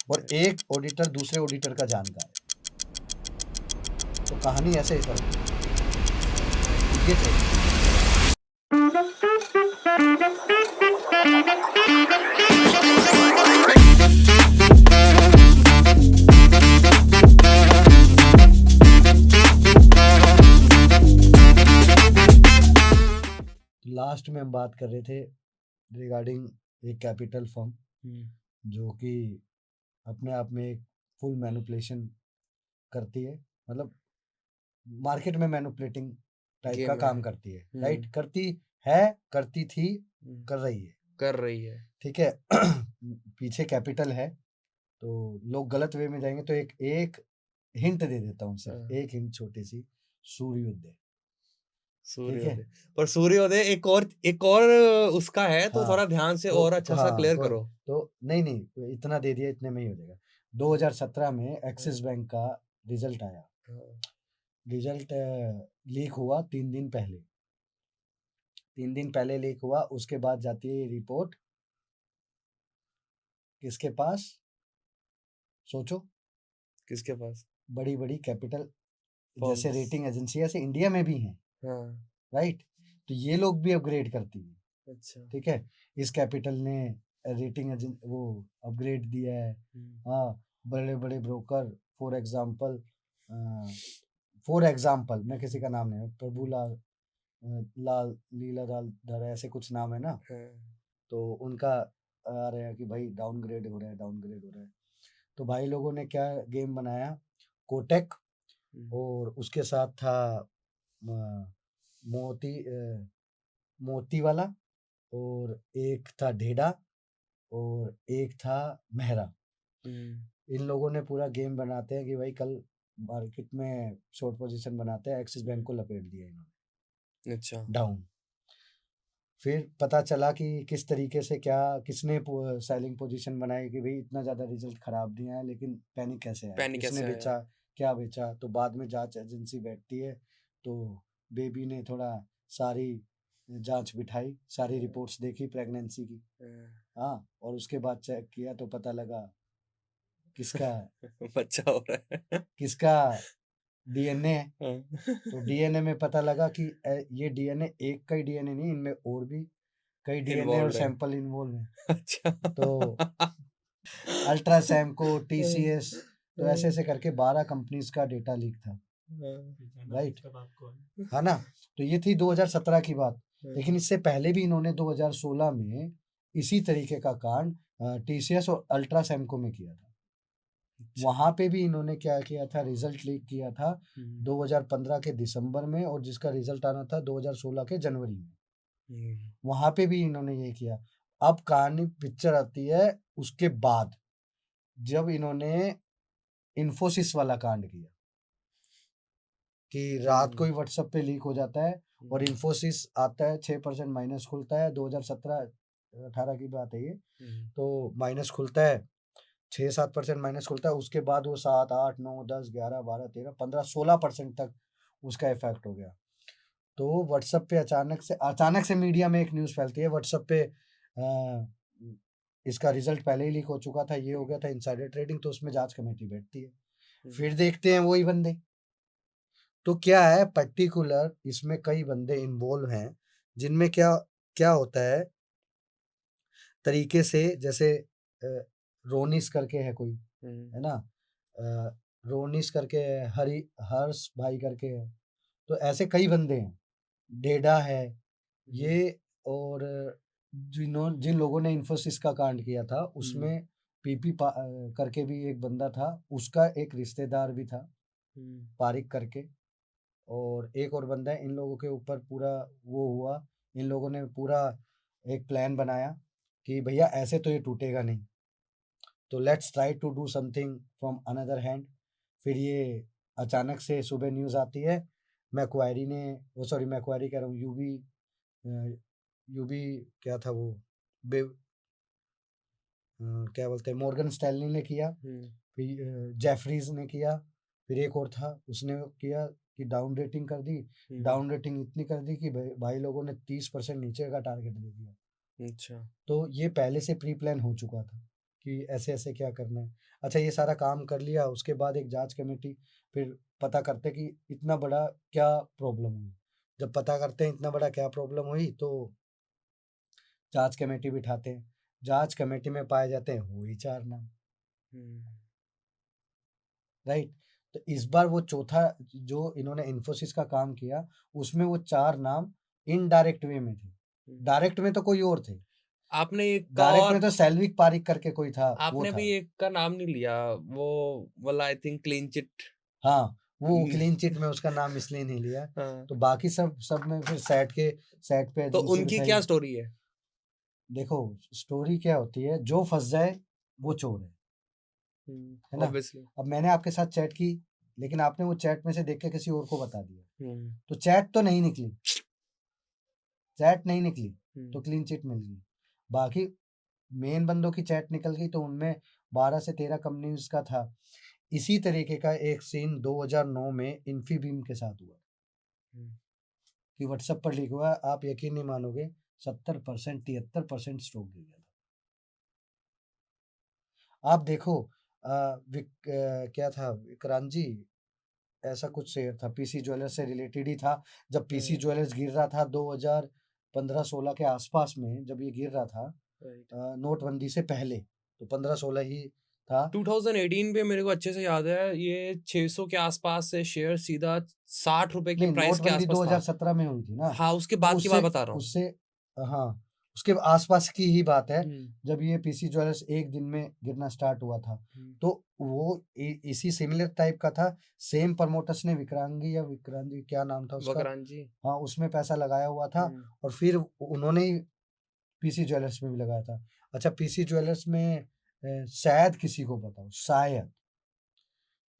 और एक ऑडिटर दूसरे ऑडिटर का जानकार है। तो कहानी ऐसे ही चल रही है। ये चाहिए। लास्ट में हम बात कर रहे थे रिगार्डिंग एक कैपिटल फर्म जो कि अपने आप में एक फुल मैनिपुलेशन करती है, मतलब मार्केट में मैनिपुलेटिंग टाइप का गेम काम है। करती है, राइट? करती है, करती थी, कर रही है, ठीक है। पीछे कैपिटल है, तो लोग गलत वे में जाएंगे, तो एक हिंट दे देता हूँ, सिर्फ एक हिंट छोटी सी, सूर्योदय, ठीक है। सूर्योदय। पर सूर्योदय एक और उसका है, तो हाँ, थोड़ा ध्यान से और अच्छा सा क्लियर करो। तो नहीं इतना दे दिया, इतने में ही हो जाएगा। 2017 में एक्सिस बैंक का रिजल्ट आया। रिजल्ट लीक हुआ 3 दिन पहले, 3 दिन पहले लीक हुआ। उसके बाद जाती है रिपोर्ट किसके पास? सोचो। किसके पास? बड़ी बड़ी कैपिटल जैसे फर्म्स। रेटिंग एजेंसी ऐसे इंडिया में भी हैं, हाँ। राइट? तो ये लोग भी अपग्रेड करती हैं, अच्छा। ठीक है। इस कैपिटल ने रेटिंग एजेंट वो अपग्रेड दिया है। हाँ, बड़े बड़े ब्रोकर, फॉर एग्जांपल मैं किसी का नाम नहीं, प्रभुलाल लाल लीला लाल धर ऐसे कुछ नाम है ना, तो उनका आ रहे हैं कि भाई डाउनग्रेड हो रहा है, डाउनग्रेड हो रहा है। तो भाई लोगों ने क्या गेम बनाया, कोटेक, और उसके साथ था मोती वाला, और एक था ढेडा, और एक था मेहरा। इन लोगों ने पूरा गेम बनाते हैं कि भाई कल मार्केट में शॉर्ट पोजीशन बनाते हैं, एक्सिस बैंक को लपेट दिया इन्होंने, अच्छा। डाउन। फिर पता चला कि किस तरीके से क्या किसने सेलिंग पोजीशन बनाई कि भाई इतना ज़्यादा रिजल्ट खराब दिया है, लेकिन पैनिक कैसे आया, पैनिक किसने कैसे आया? बेचा, क्या बेचा। तो बाद में जांच एजेंसी बैठती है, तो बेबी ने थोड़ा सारी जांच बिठाई, सारी रिपोर्ट्स देखी प्रेगनेंसी की, हाँ, और उसके बाद चेक किया तो पता लगा किसका बच्चा हो रहा है। किसका डीएनए है। तो डीएनए में पता लगा कि ये डीएनए एक का ही डीएनए नहीं, इनमें और भी कई डीएनए और इन्वॉल्व है। सैंपल इन्वॉल्व हैं। अच्छा। तो अल्ट्रासैमको, टीसीएस, तो ऐसे ऐसे करके 12 कंपनीज का डेटा लीक था, राइट? है ना? तो ये थी 2017 की बात। लेकिन इससे पहले भी इन्होंने 2016 में इसी तरीके का कांड टीसीएस और अल्ट्रासैमको में किया था। वहां पे भी इन्होंने क्या किया था, रिजल्ट लीक किया था 2015 के दिसंबर में, और जिसका रिजल्ट आना था 2016 के जनवरी में। वहां पे भी इन्होंने ये किया। अब कहानी पिक्चर आती है उसके बाद, जब इन्होंने इन्फोसिस वाला कांड किया कि रात को ही व्हाट्सएप पे लीक हो जाता है, और इन्फोसिस आता है 6% माइनस खुलता है, 2017-18 की बात है ये। तो माइनस खुलता है, 6-7% माइनस खुलता है, उसके बाद वो 7, 8, 9, 10, 11, 12, 13, 15, 16% तक उसका इफेक्ट हो गया। तो व्हाट्सएप पे अचानक से मीडिया में एक न्यूज़ फैलती है, व्हाट्सएप पे इसका रिजल्ट पहले ही लीक हो चुका था, ये हो गया था इनसाइडर ट्रेडिंग। तो उसमें जांच कमेटी बैठती है, फिर देखते हैं वही बंदे। तो क्या है, पर्टिकुलर इसमें कई बंदे इन्वॉल्व हैं, जिनमें क्या क्या होता है तरीके से, जैसे रोनिस करके है कोई, है ना, रोनिस करके है, हर्ष भाई करके है, तो ऐसे कई बंदे हैं, डेडा है ये। और जिन लोगों ने इन्फोसिस का कांड किया था, उसमें करके भी एक बंदा था, उसका एक रिश्तेदार भी था, पारिक करके, और एक और बंदा है। इन लोगों के ऊपर पूरा वो हुआ, इन लोगों ने पूरा एक प्लान बनाया कि भैया ऐसे तो ये टूटेगा नहीं, तो let's try to do something from another hand. फिर ये अचानक से सुबह न्यूज़ आती है, मैक्वारी कह रहा हूँ, यूबी क्या था वो, क्या बोलते हैं, मॉर्गन स्टैनली ने किया, फिर जेफरीज ने किया, फिर एक और था उसने किया कि डाउन रेटिंग कर दी। डाउन रेटिंग इतनी कर दी कि भाई लोगों ने 30% नीचे का टारगेट दे दिया। अच्छा। तो ये पहले से प्री प्लान हो चुका था कि ऐसे-ऐसे क्या करना है। अच्छा ये सारा काम कर लिया, उसके बाद एक जाँच कमेटी फिर पता करते कि इतना बड़ा क्या प्रॉब्लम हुई। जब पता करते हैं इतना बड़ा क्या प्रॉब्लम हुई तो जाँच कमेटी बिठाते हैं। जाँच कमेटी में पाए जाते हैं वही 4 नाम, राइट? तो इस बार वो चौथा जो इन्होंने इन्फोसिस का काम किया, उसमें वो 4 नाम इनडायरेक्ट वे में थे। डायरेक्ट में तो कोई और थे। आपने एक का डायरेक्ट और में तो सैल्विक पारिक करके कोई था, वो आपने था। भी एक का नाम नहीं लिया, वो वाला आई थिंक क्लीन चिट। हाँ, वो क्लीन चिट में उसका नाम इसलिए नहीं लिया। हाँ, तो बाकी सब में फिर सेट पे तो एजेंसी उनकी बिठाई। क्या स्टोरी है? देखो, स्टोरी क्या होती है, जो फँस जाए वो चोर है ना? ऑब्वियसली। अब मैंने आपके साथ चैट की, लेकिन आपने वो चैट में से देख के किसी और को बता दिया, तो चैट तो नहीं निकली, चैट नहीं निकली, तो क्लीन चिट मिल गई। बाकी मेन बंदों की चैट निकल गई, तो उनमें 12 से 13 कंपनीज का था। इसी तरीके का एक सीन 2009 में इन्फीबीम के साथ हुआ कि व्हाट्सएप पर लिखा हुआ, आप यकीन नहीं मानोगे, 70% 73% स्टॉक गिर गया था। आप देखो, क्या था, विक्रांत जी, ऐसा कुछ शेयर था, पीसी ज्वेलर्स से रिलेटेड ही था। जब पीसी ज्वेलर्स गिर रहा था 2015-16 के आसपास में, जब ये गिर रहा था नोटबंदी से पहले, तो 15-16 ही था। 2018 पे मेरे को अच्छे से याद है, ये 600 के आसपास से शेयर सीधा 60 रुपए की नहीं, प्राइस के नोटबंदी आसपास था। 2017 में हुई थी ना, हाँ, उसके तो बाद की बात उससे बता रहा हूँ। उससे हाँ, उसके आसपास की ही बात है, जब ये पीसी ज्वेलर्स एक दिन में गिरना स्टार्ट हुआ था। तो वो इसी सिमिलर टाइप का था। सेम प्रमोटर्स ने विक्रांगी क्या नाम था उसका, वकरान जी। हाँ, उसमें पैसा लगाया हुआ था, और फिर उन्होंने ही पीसी ज्वेलर्स में भी लगाया था। अच्छा, पीसी ज्वेलर्स में शायद किसी को बताओ, शायद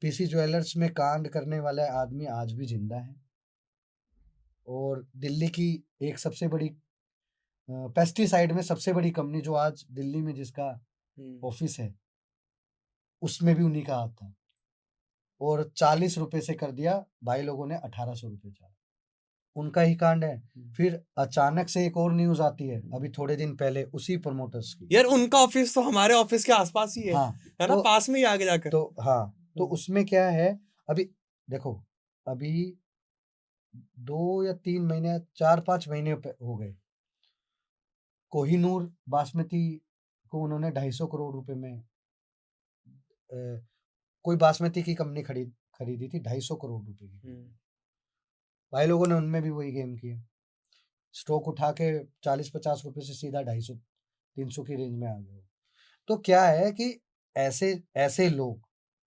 पीसी ज्वेलर्स में कांड करने वाला आदमी आज भी जिंदा है, और दिल्ली की एक सबसे बड़ी पेस्टिसाइड में सबसे बड़ी कंपनी जो आज दिल्ली में जिसका ऑफिस है, उसमें भी उन्हीं का हाथ था, और 40 रुपए से कर दिया भाई लोगों ने 1800 रुपए चार्ज, उनका ही कांड है। फिर अचानक से एक और न्यूज आती है अभी थोड़े दिन पहले उसी प्रमोटर्स की। यार उनका ऑफिस तो हमारे ऑफिस के आसपास ही है। हाँ, है ना, तो पास में ही आगे जाकर। तो हाँ, तो उसमें क्या है, अभी देखो, अभी 2 या 3 महीने, 4-5 महीने हो गए, कोहिनूर बासमती को उन्होंने 250 करोड़ रुपए में कोई बासमती की कंपनी खरीदी थी 250 करोड़ रुपए की। भाई लोगों ने उनमें भी वही गेम किया, स्टॉक उठा के 40-50 रुपए से सीधा 250-300 की रेंज में आ गए। तो क्या है कि ऐसे ऐसे लोग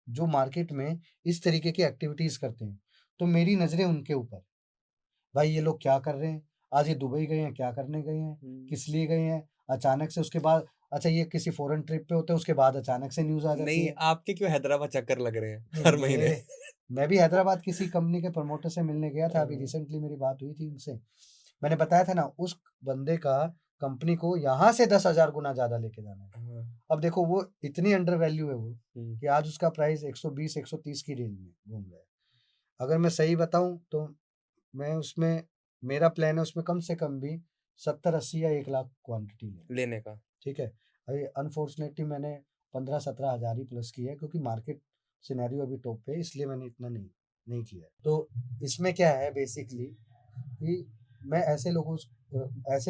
जो मार्केट में इस तरीके की एक्टिविटीज करते हैं, तो मेरी नजरें उनके ऊपर, भाई ये लोग क्या कर रहे हैं, आज ये दुबई गए हैं, क्या करने गए हैं, किस लिए गए हैं, अचानक से उसके बाद, अच्छा ये किसी फॉरेन ट्रिप पे होते हैं, उसके बाद अचानक से न्यूज आ जाती नहीं, है। आपके क्यों हैदराबाद चक्कर लग रहे हैं नहीं, हर महीने? मैं भी हैदराबाद किसी कंपनी के प्रमोटर से मिलने गया था, अभी रिसेंटली मेरी बात हुई थी उनसे। मैंने बताया था ना, उस बंदे का कंपनी को यहाँ से 10,000 गुना ज्यादा लेके जाना है। अब देखो, वो इतनी अंडर वैल्यू है वो, कि आज उसका प्राइस 120-130 की रेंज में घूम रहा है। अगर मैं सही बताऊं तो मैं उसमें, मेरा प्लान है उसमें कम से कम भी 70-80 या 1 लाख क्वांटिटी लेने का। ठीक है। अभी अनफॉर्चुनेटली मैंने 15-17 हजार ही प्लस किया है, क्योंकि मार्केट सिनेरियो अभी टॉप पे है, इसलिए मैंने इतना नहीं किया है। तो इसमें क्या है बेसिकली, कि मैं ऐसे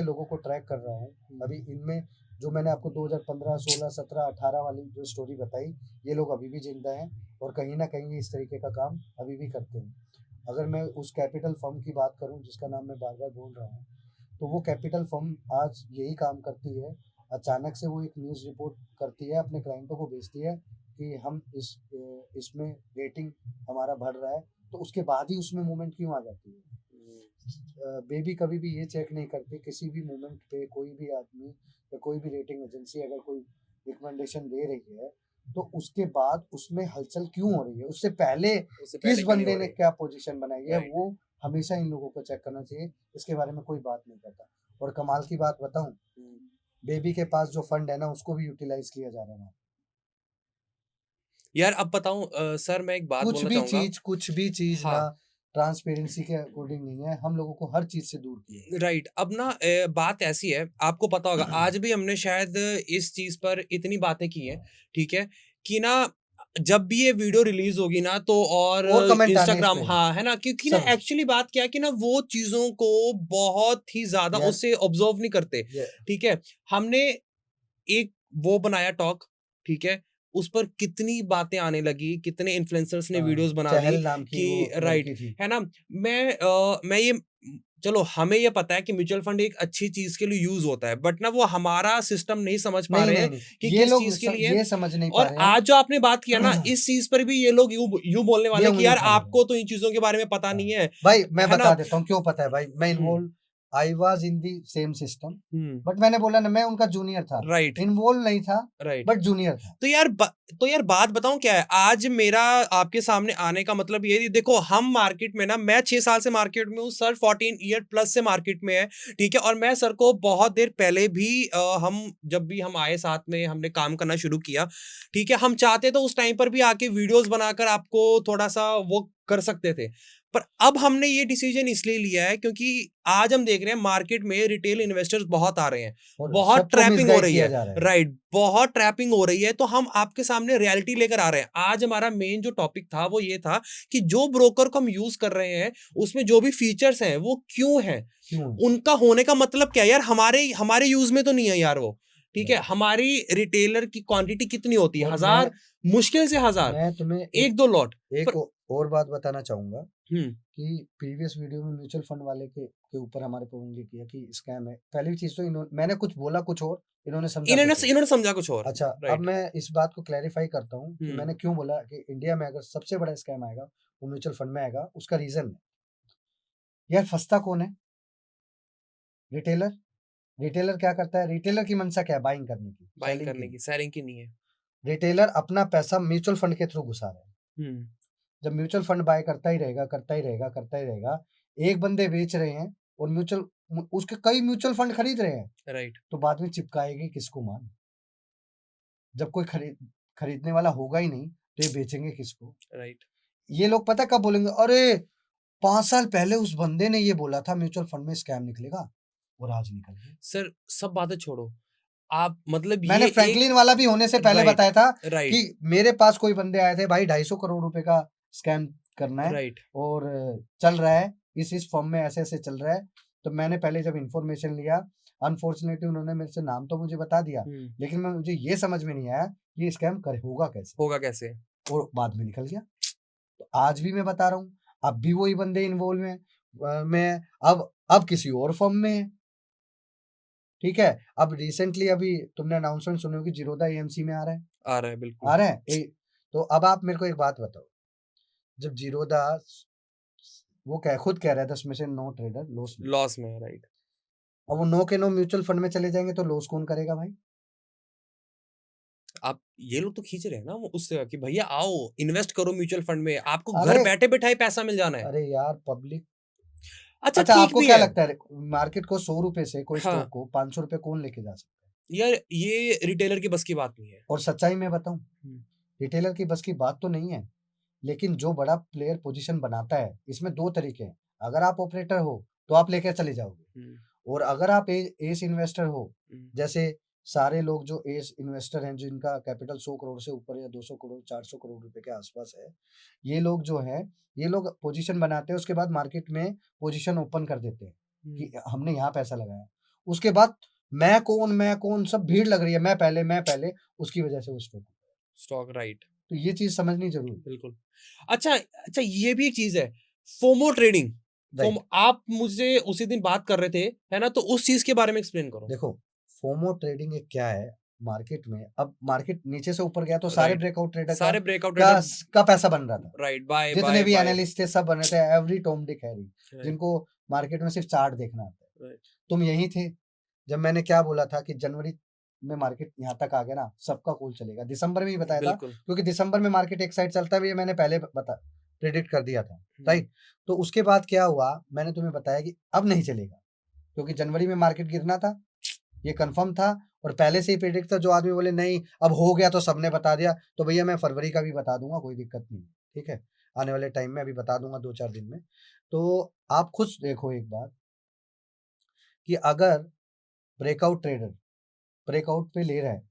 लोगों को ट्रैक कर रहा हूँ अभी। इनमें जो मैंने आपको 2015, 16, 17, 18 वाली जो स्टोरी बताई, ये लोग अभी भी जिंदा हैं, और कहीं ना कहीं इस तरीके का काम अभी भी करते हैं। अगर मैं उस कैपिटल फर्म की बात करूं जिसका नाम मैं बार बार बोल रहा हूँ, तो वो कैपिटल फर्म आज यही काम करती है। अचानक से वो एक न्यूज़ रिपोर्ट करती है, अपने क्लाइंटों को भेजती है कि हम इसमें रेटिंग हमारा बढ़ रहा है, तो उसके बाद ही उसमें मूवमेंट क्यों आ जाती है। बेबी कभी भी ये चेक नहीं करती किसी भी मूवमेंट पे, कोई भी आदमी या कोई भी रेटिंग एजेंसी अगर कोई रिकमेंडेशन दे रही है, तो उसके बाद उसमें हलचल क्यों हो रही है, उससे पहले किस बंदे ने क्या पोजीशन बनाई है, वो हमेशा इन लोगों को चेक करना चाहिए। इसके बारे में कोई बात नहीं करता। और कमाल की बात बताऊं, बेबी के पास जो फंड है ना, उसको भी यूटिलाइज किया जा रहा है। यार अब बताऊं सर, मैं एक बात बोलना चाहूंगा। कुछ भी चीज हाँ, ना ट्रांसपेरेंसी के अकॉर्डिंग नहीं है, हम लोगों को हर चीज से दूर किया है। राइट। अब ना बात ऐसी है, आपको पता होगा आज भी हमने शायद इस चीज पर इतनी बातें की हैं, ठीक है, कि ना जब भी ये वीडियो रिलीज होगी ना तो और और कमेंट आने इस इंस्टाग्राम, पे हाँ है ना, क्योंकि ना सब एक्चुअली बात क्या है कि ना वो चीजों को बहुत ही ज्यादा यार उससे ऑब्जर्व नहीं करते, ये ठीक है। हमने एक वो बनाया टॉक, ठीक है, उस पर कितनी बातें आने लगी, कितने इन्फ्लुएंसर्स ने वीडियोस बना ली चहल नाम की कि वो राइट, लड़की थी। है ना। मैं ये चलो हमें ये पता है कि म्यूचुअल फंड एक अच्छी चीज के लिए यूज होता है, बट ना वो हमारा सिस्टम नहीं समझ पा नहीं रहे नहीं हैं नहीं, कि ये किस लोग चीज के लिए। ये समझ नहीं पा और रहे आज जो आपने बात किया ना, हैं। इस चीज पर भी ये लोग यूं बोलने ये वाले हैं कि उंगली यार उठा ले रहे हैं। आपको तो इन चीजों के बारे में पता नहीं है भाई मैं है बता ना। देता हूँ क्यों पता है भाई, मैं hmm involve I was in the same system, hmm but मैंने बोला ना मैं उनका जूनियर था, राइट इन्वॉल्व नहीं था राइट। बट जूनियर था। तो यार तो यार बात बताऊं क्या है, आज मेरा आपके सामने आने का मतलब ये देखो, हम मार्केट में ना, मैं 6 साल से मार्केट में हूँ सर, 14 ईयर प्लस से मार्केट में है, ठीक है। और मैं सर को बहुत देर पहले भी हम जब भी हम आए साथ में, हमने काम करना शुरू किया, ठीक है, हम चाहते तो उस टाइम पर भी आके वीडियोस बनाकर आपको थोड़ा सा वो कर सकते थे। पर अब हमने ये डिसीजन इसलिए लिया है क्योंकि आज हम देख रहे हैं मार्केट में रिटेल इन्वेस्टर्स बहुत आ रहे हैं, और बहुत सबको ट्रैपिंग हो मिसगाइड रही किया है, जा रहा है। राइट, बहुत ट्रैपिंग हो रही है। तो हम आपके सामने रियलिटी लेकर आ रहे हैं। आज हमारा मेन जो टॉपिक था वो ये था कि जो ब्रोकर को हम यूज कर रहे हैं उसमें जो भी फीचर्स हैं वो क्यों हैं, क्यों? उनका होने का मतलब क्या है यार, हमारे हमारे यूज में तो नहीं है यार वो, ठीक है। राइट। हमारी रिटेलर की क्वांटिटी कितनी होती है, और 1000, मुश्किल से 1000, मैं तुम्हें एक दो लॉट एक पर। और बात बताना चाहूंगा हम्म कि प्रीवियस वीडियो में म्यूचुअल फंड वाले के ऊपर हमारे पे उंगली किया कि स्कैम है। पहली चीज तो मैंने कुछ बोला कुछ और, इन्होंने समझा इन्होंने कुछ और। इन्होंने समझा कुछ और, अच्छा, अब राइट। मैं इस बात को क्लैरिफाई करता हूँ कि हम्म मैंने क्यों बोला कि इंडिया में अगर सबसे बड़ा स्कैम आएगा वो म्यूचुअल फंड में आएगा। उसका रीजन है, यार फंसता कौन है? रिटेलर। रिटेलर क्या करता है? रिटेलर की मंशा क्या है? बाइंग करने की, बाइंग सेलिंग की करने नहीं। की, सेलिंग की नहीं है। रिटेलर अपना पैसा म्यूचुअल फंड के थ्रू घुसा रहा है। हम्म जब म्यूचुअल फंड बाय करता ही रहेगा, करता ही रहेगा, करता ही रहेगा, एक बंदे बेच रहे हैं और उसके कई म्यूचुअल फंड खरीद रहे हैं, राइट तो बाद में चिपकाएगी किसको माल? जब कोई खरीदने वाला होगा ही नहीं तो ये बेचेंगे किसको? राइट। ये लोग पता कब बोलेंगे, अरे 5 साल पहले उस बंदे ने ये बोला था म्यूचुअल फंड में स्कैम निकलेगा, और आज निकल गया। सर सब बातें छोड़ो, आप मतलब मैंने ये एक, फ्रैंकलिन वाला भी होने से पहले राइट बताया था राइट कि मेरे पास कोई बंदे आए थे, भाई 250 करोड़ रुपए का स्कैम करना है राइट। और चल रहा है इस फॉर्म में, ऐसे ऐसे चल रहा है। तो मैंने पहले जब इन्फॉर्मेशन लिया, अनफॉर्चुनेटली उन्होंने मेरे से नाम तो मुझे बता दिया, लेकिन मुझे ये समझ में नहीं आया कि ये स्कैम होगा कैसे, होगा कैसे। और बाद में निकल गया। तो आज भी मैं बता रहा हूँ, अब भी वही बंदे इन्वॉल्व हैं। मैं अब किसी और फॉर्म में है, ठीक है। अब रिसेंटली अभी तुमने अनाउंसमेंट सुनी होगी, जीरोधा एएमसी में आ रहा है। आ रहा है आ बिल्कुल। रहा है तो अब आप मेरे को एक बात बताओ, जब जीरोधा वो खुद कह रहा है 10 में से 9 ट्रेडर लॉस में, लॉस में है, राइट। अब वो 9 के 9 म्यूचुअल फंड में चले जाएंगे तो लॉस कौन करेगा भाई? आप ये लोग तो खींच रहे हैं ना वो उससे कि भैया आओ इन्वेस्ट करो म्यूचुअल फंड में, आपको घर अरे बैठे बैठाए पैसा मिल जाना है। अरे यार पब्लिक, अच्छा अच्छा ठीक आपको भी क्या है। लगता है मार्केट को 100 रुपए से कोई हाँ स्टॉक को 500 रुपए कौन लेके जा सकता है? यार, ये रिटेलर की बस की बात नहीं है। और सच्चाई में बताऊं, हम्म, रिटेलर की बस की बात तो नहीं है, लेकिन जो बड़ा प्लेयर पोजीशन बनाता है, इसमें 2 तरीके हैं। अगर आप ऑपरेटर हो तो आप लेकर चले जाओगे, हम्म, और अगर आप एस इन्वेस्टर हो, हम्म, जैसे सारे लोग जो एस इन्वेस्टर हैं जिनका कैपिटल 100 करोड़ से ऊपर या 200 करोड़ 400 करोड़ रुपए के आसपास है, ये लोग जो है, ये लोग पोजीशन बनाते हैं, उसके बाद मार्केट में पोजीशन ओपन कर देते हैं कि हमने यहाँ पैसा लगाया। उसके बाद मैं कौन सब भीड़ लग रही है, मैं पहले, उसकी वजह से वो स्टॉक, स्टॉक, राइट, तो ये चीज समझनी जरूरी है। बिल्कुल। अच्छा अच्छा, ये भी एक चीज है, फोमो ट्रेडिंग। राइट, आप मुझसे उसी दिन बात कर रहे थे, है ना, तो उस चीज के बारे में एक्सप्लेन करो। देखो फोमो ट्रेडिंग एक क्या है मार्केट में, अब मार्केट नीचे से ऊपर गया तो सारे राइट, ब्रेकआउट ट्रेडर सारे ब्रेकआउट का ट्रेडर, का पैसा बन रहा था। राइट, बाय जितने बाय भी बाय, एनालिस्ट थे सब बन रहे थे, every Tom Dick Harry, right जिनको मार्केट में सिर्फ चार्ट देखना आता है। राइट। तुम यही थे जब मैंने क्या बोला था कि जनवरी में मार्केट यहाँ तक आ गया ना, सबका कूल चलेगा। दिसंबर में ही बताया था, बिल्कुल। क्योंकि दिसंबर में मार्केट एक साइड चलता है, ये मैंने पहले प्रेडिक्ट कर दिया था, हम्म, राइट। तो उसके बाद क्या हुआ, मैंने तुम्हें बताया कि अब नहीं चलेगा, क्योंकि जनवरी में मार्केट गिरना था, ये कंफर्म था, और पहले से ही प्रेडिक्ट था। जो आदमी बोले नहीं अब हो गया तो सबने बता दिया, तो भैया मैं फरवरी का भी बता दूंगा, कोई दिक्कत नहीं, ठीक है। आने वाले टाइम में, अभी बता दूंगा 2-4 दिन में। तो आप खुद देखो एक बार कि अगर ब्रेकआउट ट्रेडर ब्रेकआउट पे ले रहा है,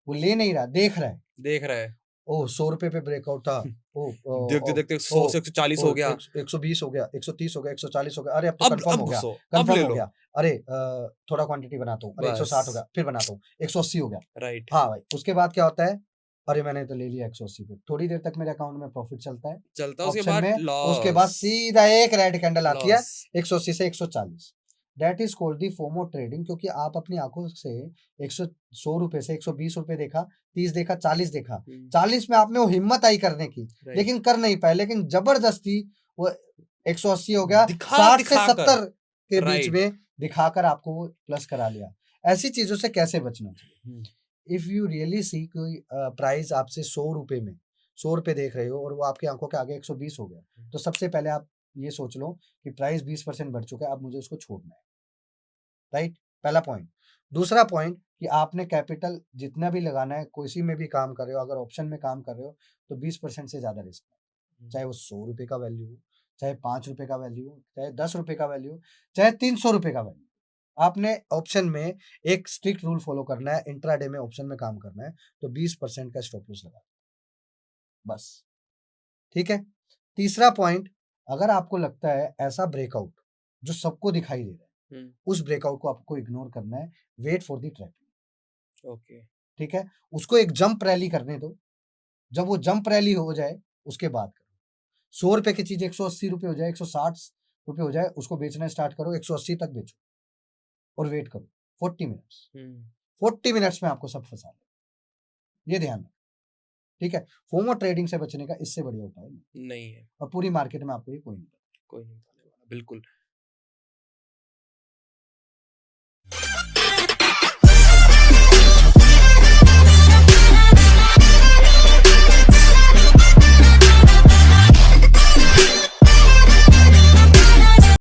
वो ले नहीं रहा, देख रहा है, देख रहा है। ओह 100 रुपए पे ब्रेकआउट था, ओह देखते ओ, देखते ओ, 100 से 140 हो गया। 120 हो गया, 130 हो गया, 140 हो गया, अरे अब तो अब कंफर्म हो अब गया, घुसो, अब कंफर्म ले हो लो। गया, अरे थोड़ा क्वांटिटी बनाता हूँ, अरे 160 हो गया, बस फिर बनाता हूँ, 180 हो गया, राइट। हाँ भाई। उसके बाद क्या होता है, अरे मैंने तो ले लिया 180 पे, थोड़ी देर तक मेरे अकाउंट में प्रॉफिट चलता है चलता है उसके ऑप्शन बाद में, उसके बाद लॉस। सीधा एक रेड कैंडल आती है लॉस। 180 से 140। That is called the FOMO trading, क्योंकि आप अपनी आंखों से 100 रुपए से 120 रुपए देखा, 30 देखा, 40 देखा, 40 में आप में वो हिम्मत आई करने की, राइट। लेकिन कर नहीं पाए, लेकिन जबरदस्ती वो 180 हो गया, दिखा 60 से दिखा कर 70 के बीच राइट। में दिखाकर आपको वो प्लस करा लिया। ऐसी चीजों से कैसे बचना चाहिए? इफ यू रियली सी कोई प्राइस आपसे 100 रुपए में 100 रुपए देख रहे हो और वो आपकी आंखों के आगे 120 हो गया, तो सबसे पहले आप ये सोच लो कि प्राइस 20% बढ़ चुका है, अब मुझे उसको छोड़ना है, राइट? पहला पॉइंट। दूसरा पॉइंट कि आपने कैपिटल जितना भी लगाना है, किसी में भी काम कर रहे हो, अगर ऑप्शन में काम कर रहे हो तो 20% से ज्यादा रिस्क है, चाहे वो 100 रुपए का वैल्यू हो, चाहे 5 रुपए का वैल्यू हो, चाहे 10 रुपए का वैल्यू हो, चाहे 300 रुपए का वैल्यू। आपने ऑप्शन में एक स्ट्रिक्ट रूल फॉलो करना है, इंट्राडे में ऑप्शन में काम करना है, तो 20% का स्टॉप लॉस लगा, बस, ठीक है? तीसरा पॉइंट, अगर आपको लगता है ऐसा ब्रेकआउट जो सबको दिखाई दे रहा है, उस ब्रेकआउट को आपको इग्नोर करना है, wait for the trapping, okay. ठीक है? उसको एक जंप रैली करने दो, जब वो जंप रैली हो जाए उसके बाद करो। 100 रुपए की चीज 180 रुपए हो जाए, 160 रुपए हो जाए, उसको बेचना स्टार्ट करो, 180 तक बेचो और वेट करो 40 मिनट्स। 40 मिनट्स में आपको सब फंसा ले, ये ध्यान रखो, ठीक है? फोमो ट्रेडिंग से बचने का इससे बढ़िया उपाय नहीं नहीं है। और पूरी मार्केट में आपको ये कोई नहीं। कोई नहीं बताने वाला, बिल्कुल।